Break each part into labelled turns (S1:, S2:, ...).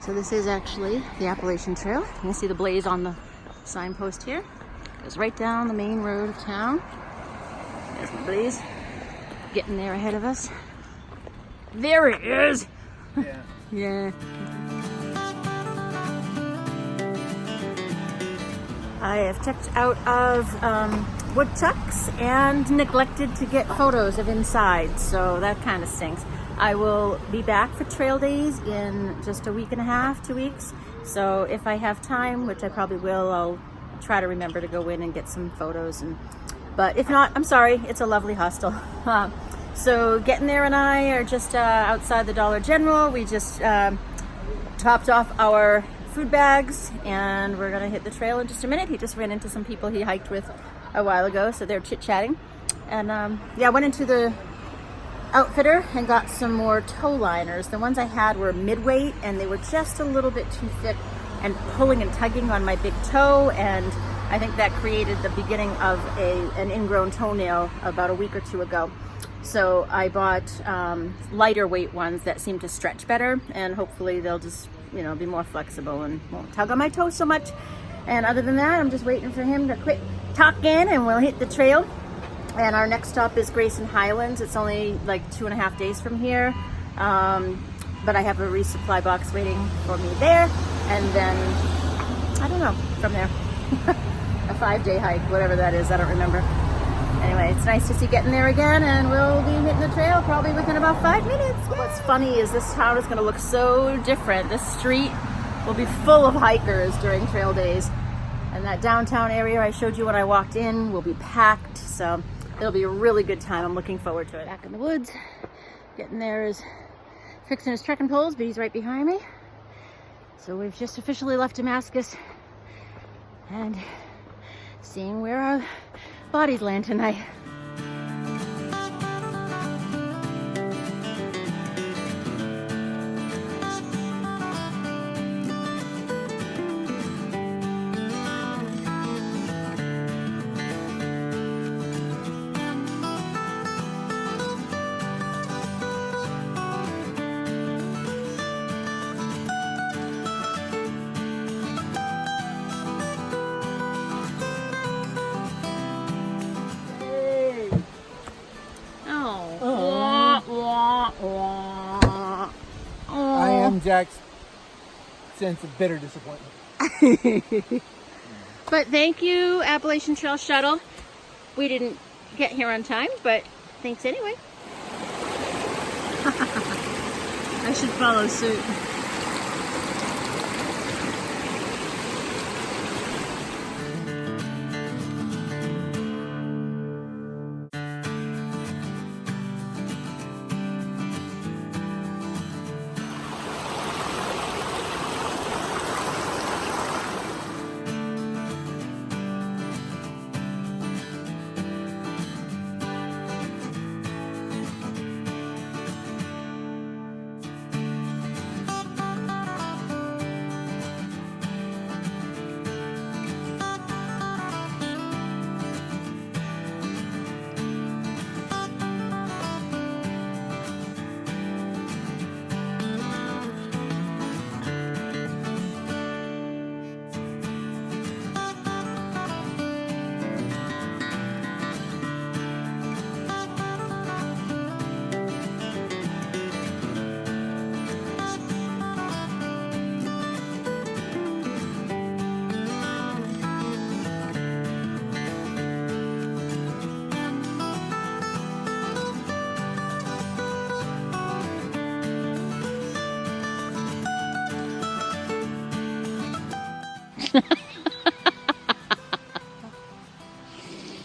S1: So this is actually the Appalachian Trail. You can see the blaze on the signpost here. It goes right down the main road of town. There's the blaze getting there ahead of us. There it is!
S2: Yeah.
S1: Yeah. I have checked out of woodchucks and neglected to get photos of inside, so that kind of stinks. I will be back for trail days in just a week and a half, 2 weeks. So if I have time, which I probably will, I'll try to remember to go in and get some photos. But if not, I'm sorry, it's a lovely hostel. So Getting There and I are just outside the Dollar General. We just topped off our food bags and we're gonna hit the trail in just a minute. He just ran into some people he hiked with a while ago, so they're chit-chatting. And yeah, I went into the outfitter and got some more toe liners. The ones I had were mid-weight and they were just a little bit too thick and pulling and tugging on my big toe, and I think that created the beginning of an ingrown toenail about a week or two ago. So I bought lighter weight ones that seem to stretch better, and hopefully they'll just, you know, be more flexible and won't tug on my toes so much. And other than that, I'm just waiting for him to quit talking and we'll hit the trail. And our next stop is Grayson Highlands. It's only like 2.5 days from here. But I have a resupply box waiting for me there. And then, I don't know, from there. A 5-day hike, whatever that is, I don't remember. Anyway, it's nice to see Getting There again, and we'll be hitting the trail probably within about 5 minutes. What's funny is this town is gonna look so different. This street will be full of hikers during trail days. And that downtown area I showed you when I walked in will be packed, so it'll be a really good time. I'm looking forward to it. Back in the woods. Getting There is fixing his trekking poles, but he's right behind me. So we've just officially left Damascus and seeing where our bodies land tonight.
S2: I am Jack's sense of bitter disappointment.
S1: But thank you, Appalachian Trail Shuttle. We didn't get here on time, but thanks anyway. I should follow suit.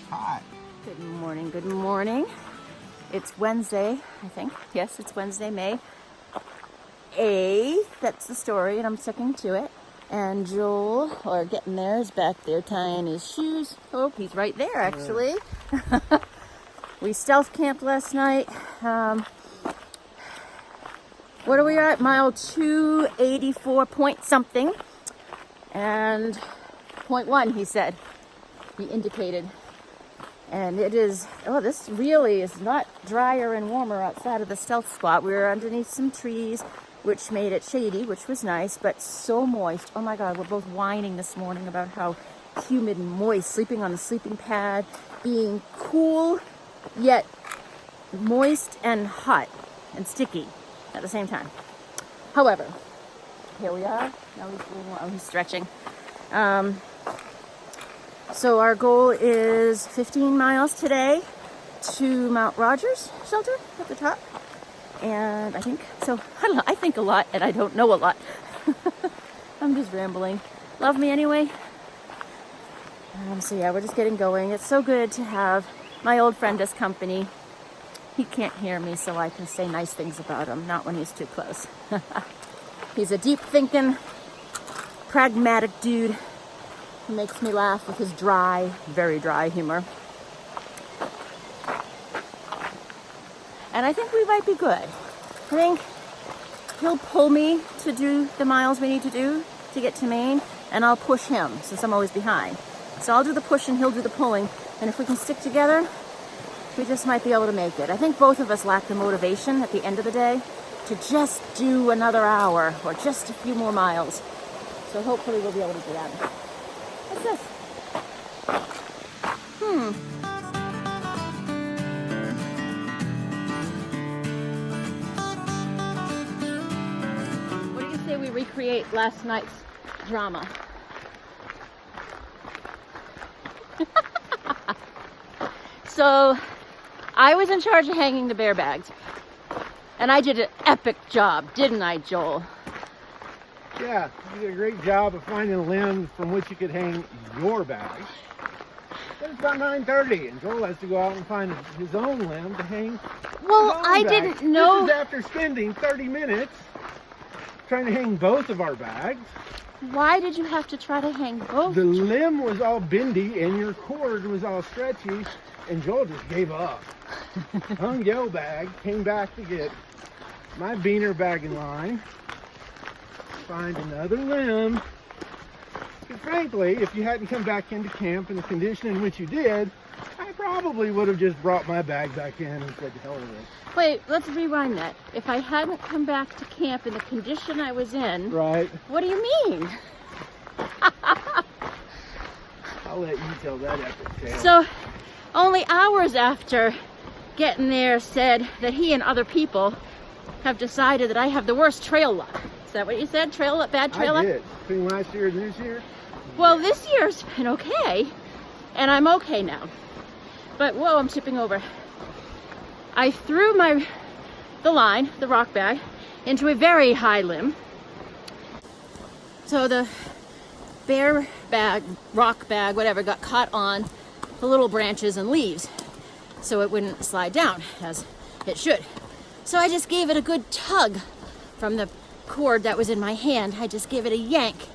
S2: Hot.
S1: Good morning, good morning. It's Wednesday, I think. Yes, it's Wednesday, May 8th. That's the story, and I'm sticking to it. And Joel, or Getting There, is back there tying his shoes. Oh, he's right there, actually. We stealth camped last night. What are we at? Mile 284 point something. And point 1, he said. He indicated. And it is, oh, this really is not drier and warmer outside of the stealth spot. We were underneath some trees which made it shady, which was nice, but so moist. Oh my God, we're both whining this morning about how humid and moist, sleeping on the sleeping pad, being cool, yet moist and hot and sticky at the same time. However, here we are. Now he's stretching. So our goal is 15 miles today to Mount Rogers shelter at the top. And I think, so I don't know, I think a lot and I don't know a lot. I'm just rambling. Love me anyway. So yeah, we're just getting going. It's so good to have my old friend as company. He can't hear me, so I can say nice things about him, not when he's too close. He's a deep thinking, pragmatic dude who makes me laugh with his dry, very dry humor. And I think we might be good. I think he'll pull me to do the miles we need to do to get to Maine, and I'll push him since I'm always behind. So I'll do the pushing, he'll do the pulling, and if we can stick together, we just might be able to make it. I think both of us lack the motivation at the end of the day to just do another hour or just a few more miles. So hopefully we'll be able to do that. What's this? What do you say we recreate last night's drama? So I was in charge of hanging the bear bags, and I did an epic job, didn't I, Joel?
S2: Yeah, you did a great job of finding a limb from which you could hang your bag. But it's about 9:30, and Joel has to go out and find his own limb to hang.
S1: Well, I
S2: bag.
S1: didn't know.
S2: This is after spending 30 minutes trying to hang both of our bags.
S1: Why did you have to try to hang both?
S2: The limb was all bendy, and your cord was all stretchy, and Joel just gave up. Hung your bag, came back to get my beaner bag in line, find another limb. And frankly, if you hadn't come back into camp in the condition in which you did, I probably would have just brought my bag back in and said, the hell with it.
S1: Wait, let's rewind that. If I hadn't come back to camp in the condition I was in,
S2: right?
S1: What do you mean?
S2: I'll let you tell that epic tale.
S1: So, only hours after getting there said that he and other people have decided that I have the worst trail luck. Is that what you said? Bad trail luck?
S2: I did. Between last year and this year?
S1: Well, this year's been okay, and I'm okay now. But whoa, I'm tipping over. I threw the rock bag, into a very high limb. So the bear bag, rock bag, whatever, got caught on the little branches and leaves, so it wouldn't slide down as it should. So I just gave it a good tug from the cord that was in my hand. I just gave it a yank,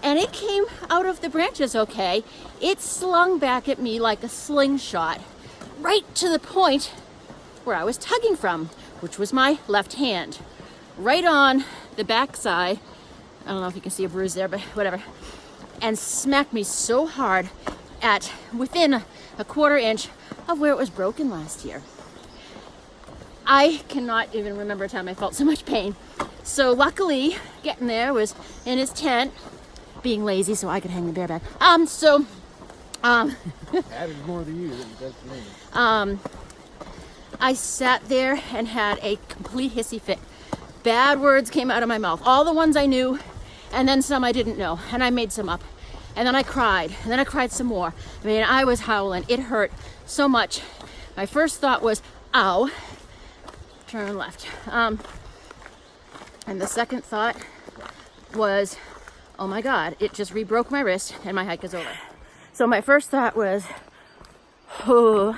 S1: and it came out of the branches okay. It slung back at me like a slingshot, right to the point where I was tugging from, which was my left hand, right on the backside. I don't know if you can see a bruise there, but whatever. And smacked me so hard at within a quarter inch of where it was broken last year. I cannot even remember a time I felt so much pain. So luckily, getting there was in his tent, being lazy so I could hang the bear bag.
S2: Added more to you than that's me.
S1: I sat there and had a complete hissy fit. Bad words came out of my mouth. All the ones I knew, and then some I didn't know. And I made some up. And then I cried. And then I cried some more. I mean, I was howling. It hurt so much. My first thought was, ow. Turn left. And the second thought was, oh my God, it just re-broke my wrist and my hike is over. So my first thought was, oh,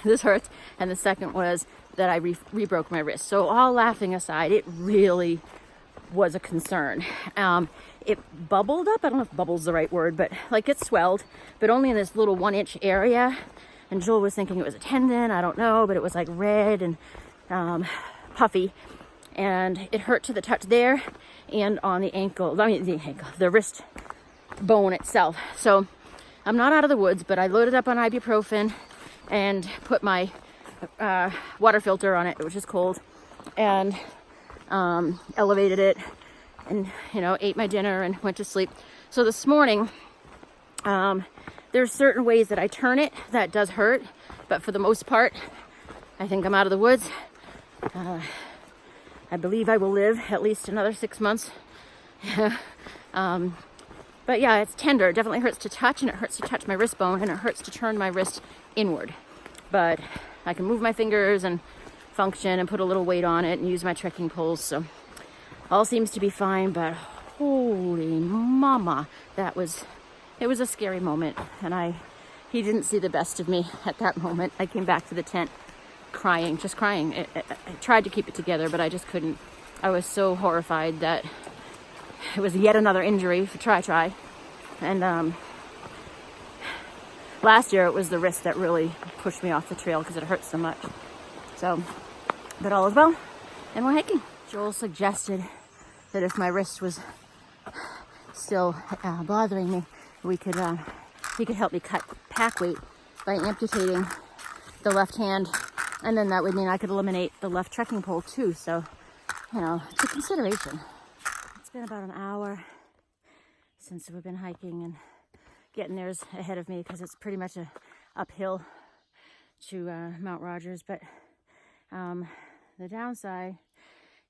S1: this hurts. And the second was that I re-broke my wrist. So all laughing aside, it really was a concern. It bubbled up. I don't know if bubble's the right word, but like it swelled, but only in this little 1-inch area. And Joel was thinking it was a tendon. I don't know, but it was like red and puffy. And it hurt to the touch there and on the ankle, the wrist bone itself. So I'm not out of the woods, but I loaded up on ibuprofen and put my water filter on it, which is cold. And elevated it, and, you know, ate my dinner and went to sleep. So this morning, there's certain ways that I turn it that does hurt, but for the most part, I think I'm out of the woods. I believe I will live at least another 6 months. But yeah, it's tender. It definitely hurts to touch, and it hurts to touch my wrist bone, and it hurts to turn my wrist inward. But I can move my fingers and function and put a little weight on it and use my trekking poles. So all seems to be fine, but holy mama, it was a scary moment. And he didn't see the best of me at that moment. I came back to the tent crying, just crying. I tried to keep it together, but I just couldn't. I was so horrified that it was yet another injury for try. And last year it was the wrist that really pushed me off the trail because it hurt so much. So, but all is well, and we're hiking. Joel suggested that if my wrist was still bothering me, he could help me cut pack weight by amputating the left hand, and then that would mean I could eliminate the left trekking pole too. So, you know, it's a consideration. It's been about an hour since we've been hiking, and getting there's ahead of me because it's pretty much a uphill to Mount Rogers. But the downside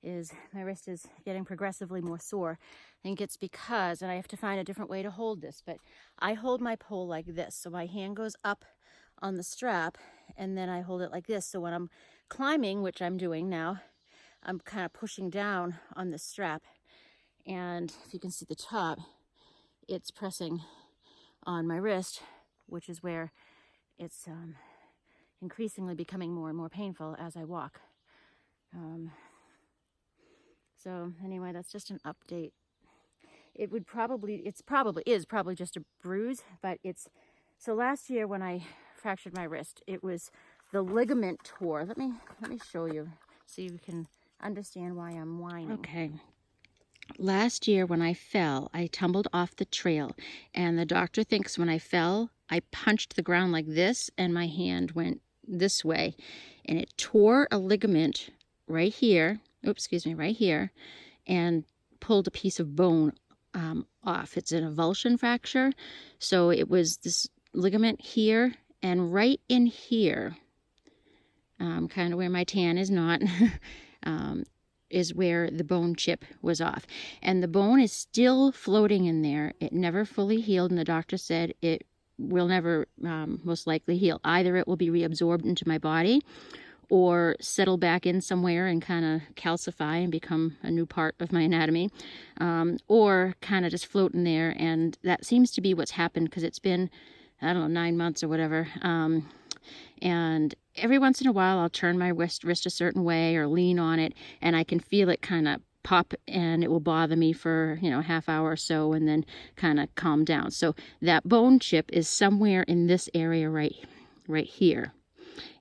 S1: is my wrist is getting progressively more sore. I think it's because, and I have to find a different way to hold this, but I hold my pole like this. So my hand goes up on the strap, and then I hold it like this. So when I'm climbing, which I'm doing now, I'm kind of pushing down on the strap. And if you can see the top, it's pressing on my wrist, which is where it's increasingly becoming more and more painful as I walk. So anyway, that's just an update. It is probably just a bruise, but so last year when I fractured my wrist, it was the ligament tore. Let me show you so you can understand why I'm whining. Okay. Last year when I fell, I tumbled off the trail, and the doctor thinks when I fell, I punched the ground like this, and my hand went this way, and it tore a ligament right here, right here, and pulled a piece of bone off. It's an avulsion fracture, so it was this ligament here, and right in here, kind of where my tan is not, is where the bone chip was off. And the bone is still floating in there. It never fully healed, and the doctor said it will never most likely heal. Either it will be reabsorbed into my body or settle back in somewhere and kind of calcify and become a new part of my anatomy, or kind of just float in there. And that seems to be what's happened, because it's been, I don't know, 9 months or whatever. And every once in a while, I'll turn my wrist a certain way or lean on it, and I can feel it kind of pop, and it will bother me for, you know, a half hour or so, and then kind of calm down. So that bone chip is somewhere in this area right here.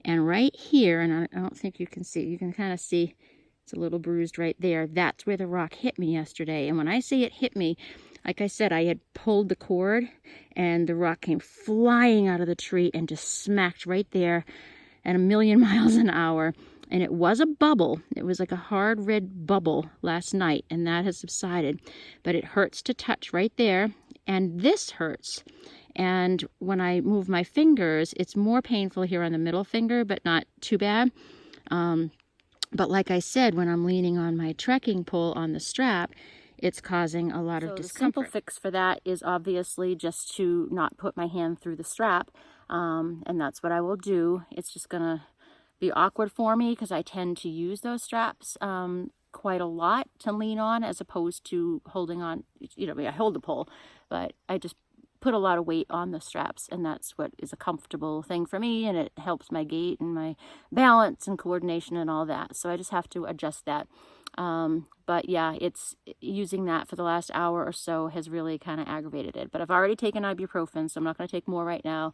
S1: And right here, and I don't think you can see, you can kind of see it's a little bruised right there. That's where the rock hit me yesterday. And when I say it hit me, like I said, I had pulled the cord, and the rock came flying out of the tree and just smacked right there at 1,000,000 miles an hour. And it was a bubble. It was like a hard red bubble last night, and that has subsided. But it hurts to touch right there, and this hurts. And when I move my fingers, it's more painful here on the middle finger, but not too bad. But like I said, when I'm leaning on my trekking pole on the strap, it's causing a lot of discomfort. The simple fix for that is obviously just to not put my hand through the strap, and that's what I will do. It's just gonna be awkward for me because I tend to use those straps quite a lot to lean on, as opposed to holding on. You know, I hold the pole, but I just put a lot of weight on the straps, and that's what is a comfortable thing for me, and it helps my gait and my balance and coordination and all that. So I just have to adjust that. But yeah, it's using that for the last hour or so has really kind of aggravated it. But I've already taken ibuprofen, so I'm not going to take more right now.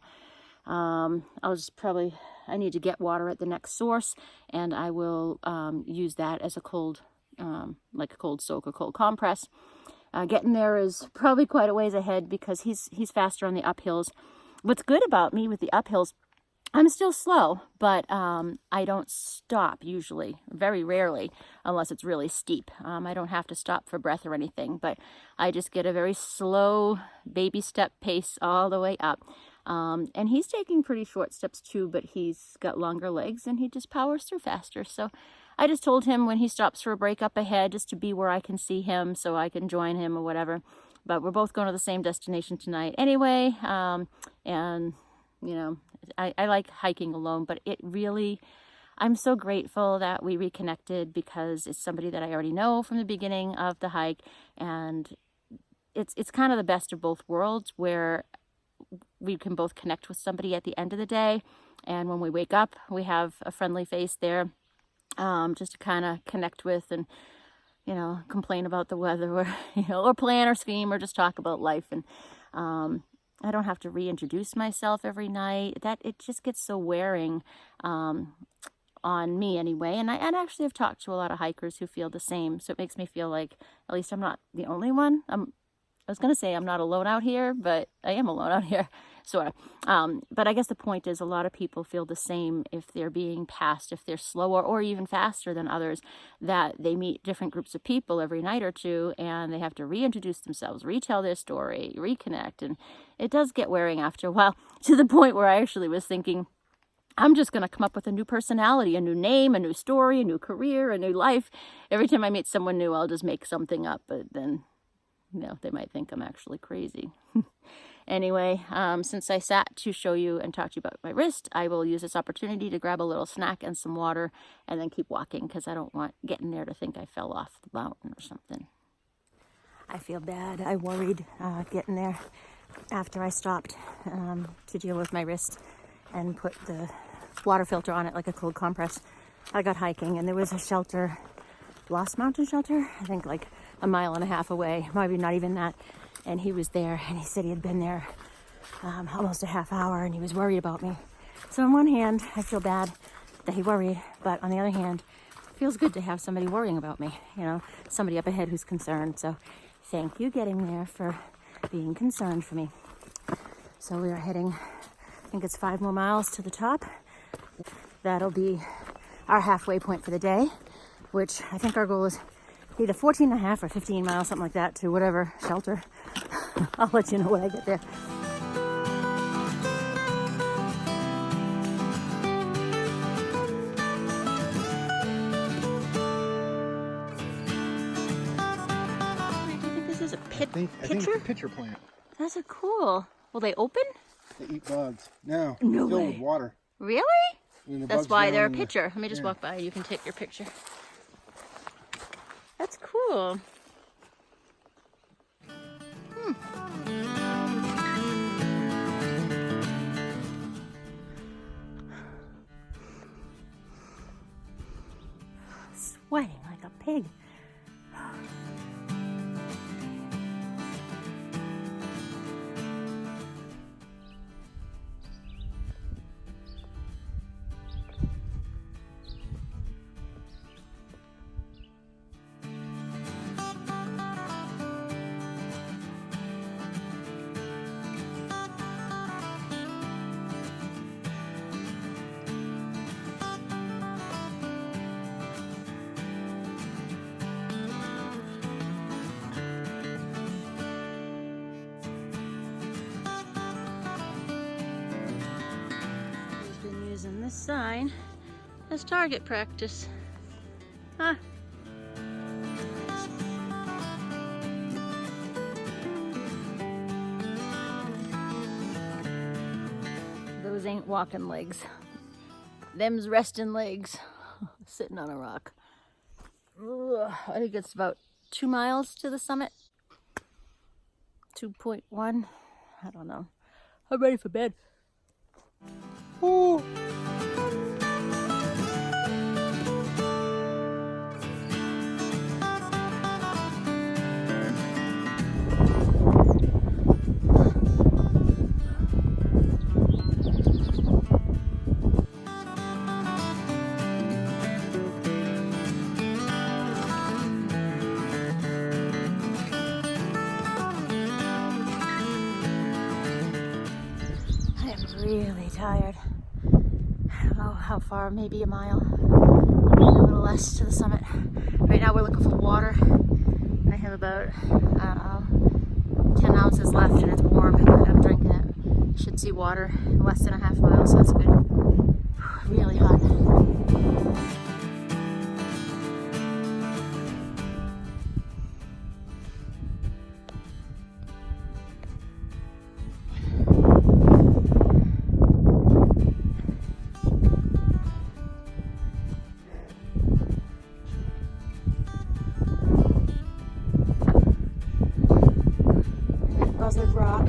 S1: I need to get water at the next source, and I will use that as a cold, like a cold soak or cold compress. Getting there is probably quite a ways ahead because he's faster on the uphills. What's good about me with the uphills, I'm still slow, but I don't stop usually, very rarely, unless it's really steep. I don't have to stop for breath or anything, but I just get a very slow baby step pace all the way up. And he's taking pretty short steps too, but he's got longer legs and he just powers through faster. So I just told him when he stops for a break up ahead, just to be where I can see him so I can join him or whatever. But we're both going to the same destination tonight anyway. And you know, I like hiking alone, but it really, I'm so grateful that we reconnected because it's somebody that I already know from the beginning of the hike. And it's kind of the best of both worlds, where we can both connect with somebody at the end of the day. And when we wake up, we have a friendly face there, just to kind of connect with and, you know, complain about the weather, or, you know, or plan or scheme or just talk about life. And, I don't have to reintroduce myself every night. That it just gets so wearing on me anyway. And I actually have talked to a lot of hikers who feel the same. So it makes me feel like at least I'm not the only one. I was going to say I'm not alone out here, but I am alone out here, sort of. But I guess the point is a lot of people feel the same if they're being passed, if they're slower or even faster than others, that they meet different groups of people every night or two and they have to reintroduce themselves, retell their story, reconnect. And it does get wearing after a while, to the point where I actually was thinking, I'm just going to come up with a new personality, a new name, a new story, a new career, a new life. Every time I meet someone new, I'll just make something up, but then, you know, they might think I'm actually crazy. Anyway, since I sat to show you and talk to you about my wrist, I will use this opportunity to grab a little snack and some water and then keep walking, because I don't want getting there to think I fell off the mountain or something. I feel bad. I worried getting there after I stopped to deal with my wrist and put the water filter on it like a cold compress. I got hiking and there was a shelter, Lost Mountain Shelter, I think like a mile and a half away, maybe not even that. And he was there and he said he had been there almost a half hour and he was worried about me. So on one hand, I feel bad that he worried, but on the other hand, it feels good to have somebody worrying about me, you know, somebody up ahead who's concerned. So thank you getting there for being concerned for me. So we are heading, I think it's 5 more miles to the top. That'll be our halfway point for the day, which I think our goal is either 14 and a half or 15 miles, something like that, to whatever shelter. I'll let you know when I get there. Do you think this is a pitcher?
S2: I think it's a pitcher plant.
S1: That's a cool. Will they open?
S2: They eat bugs. No,
S1: No
S2: filled
S1: way.
S2: with water.
S1: Really?
S2: And the
S1: That's
S2: bugs
S1: why
S2: drown
S1: they're a
S2: in the-
S1: pitcher. Let me just walk by. You can take your picture. That's cool. Sweating like a pig. Using this sign as target practice. Huh. Those ain't walking legs. Them's resting legs. Sitting on a rock. Ugh, I think it's about 2 miles to the summit. 2.1. I don't know. I'm ready for bed. Ooh. I am really tired. how far, maybe a mile, maybe a little less to the summit. Right now we're looking for water. I have about, I don't know, 10 ounces left and it's warm. I'm drinking it. Should see water in less than a half mile, so that's good. Really hot. Buzzard Rock.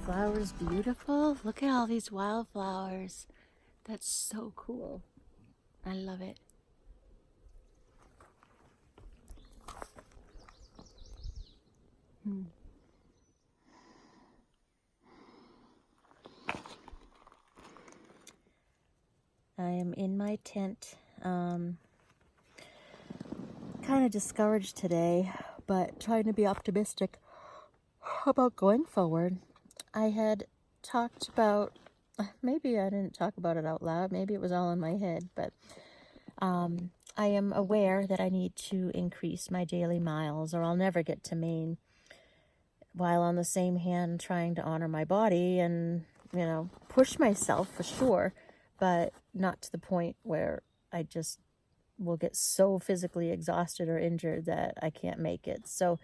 S1: Flowers beautiful. Look at all these wildflowers. That's so cool. I love it. I am in my tent. Kind of discouraged today, but trying to be optimistic about going forward. I had talked about, maybe I didn't talk about it out loud, maybe it was all in my head, but I am aware that I need to increase my daily miles or I'll never get to Maine, while on the same hand trying to honor my body and, you know, push myself for sure, but not to the point where I just will get so physically exhausted or injured that I can't make it. So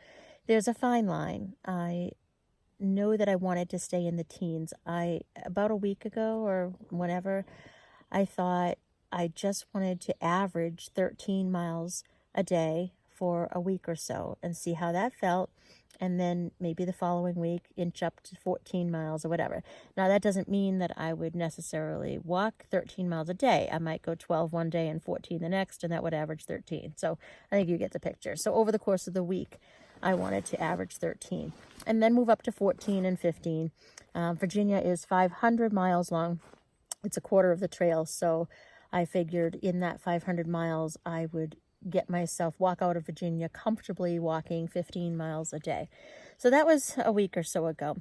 S1: there's a fine line. I know that I wanted to stay in the teens. About a week ago or whenever, I thought I just wanted to average 13 miles a day for a week or so and see how that felt. And then maybe the following week, inch up to 14 miles or whatever. Now, that doesn't mean that I would necessarily walk 13 miles a day. I might go 12 one day and 14 the next, and that would average 13. So I think you get the picture. So over the course of the week, I wanted to average 13 and then move up to 14 and 15. Virginia is 500 miles long. It's a quarter of the trail. So I figured in that 500 miles, I would get myself, walk out of Virginia comfortably walking 15 miles a day. So that was a week or so ago.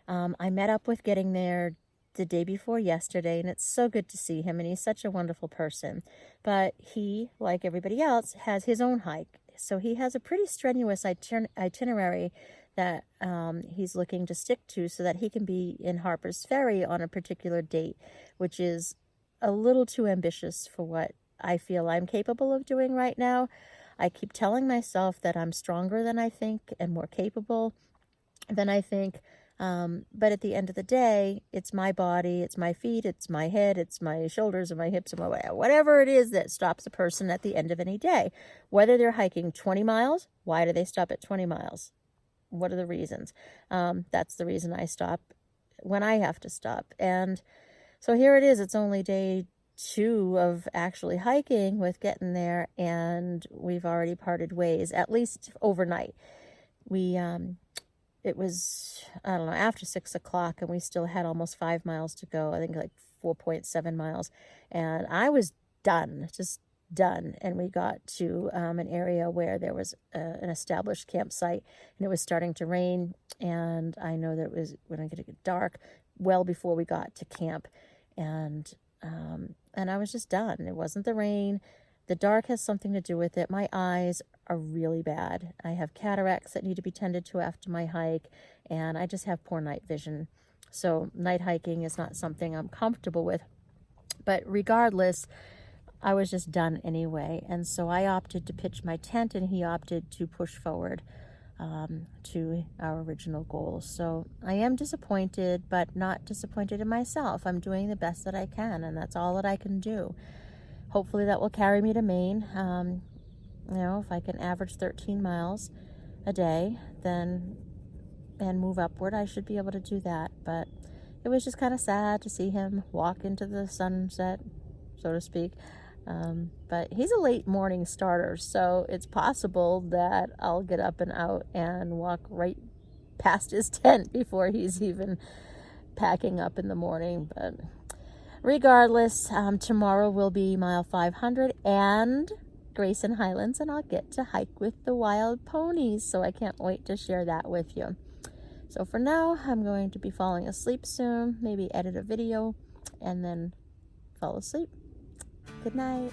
S1: I met up with Getting There the day before yesterday, and it's so good to see him, and he's such a wonderful person. But he, like everybody else, has his own hike. So he has a pretty strenuous itinerary that he's looking to stick to so that he can be in Harper's Ferry on a particular date, which is a little too ambitious for what I feel I'm capable of doing right now. I keep telling myself that I'm stronger than I think and more capable than I think. But at the end of the day, it's my body, it's my feet, it's my head, it's my shoulders and my hips and my whatever it is that stops a person at the end of any day. Whether they're hiking 20 miles, why do they stop at 20 miles? What are the reasons? That's the reason I stop when I have to stop. And so here it is. It's only day 2 of actually hiking with Getting There, and we've already parted ways, at least overnight. It was, I don't know, after 6 o'clock, and we still had almost 5 miles to go. I think like 4.7 miles. And I was done, just done. And we got to an area where there was an established campsite, and it was starting to rain. And I know that it was going to get dark well before we got to camp. And I was just done. It wasn't the rain. The dark has something to do with it. My eyes are really bad. I have cataracts that need to be tended to after my hike, and I just have poor night vision. So night hiking is not something I'm comfortable with. But regardless, I was just done anyway. And so I opted to pitch my tent, and he opted to push forward to our original goals. So I am disappointed, but not disappointed in myself. I'm doing the best that I can, and that's all that I can do. Hopefully that will carry me to Maine. You know, if I can average 13 miles a day, then and move upward, I should be able to do that. But it was just kind of sad to see him walk into the sunset, so to speak. But he's a late morning starter, so it's possible that I'll get up and out and walk right past his tent before he's even packing up in the morning. But regardless, tomorrow will be mile 500 and Grayson Highlands, and I'll get to hike with the wild ponies, so I can't wait to share that with you. So for now, I'm going to be falling asleep soon, maybe edit a video, and then fall asleep. Good night.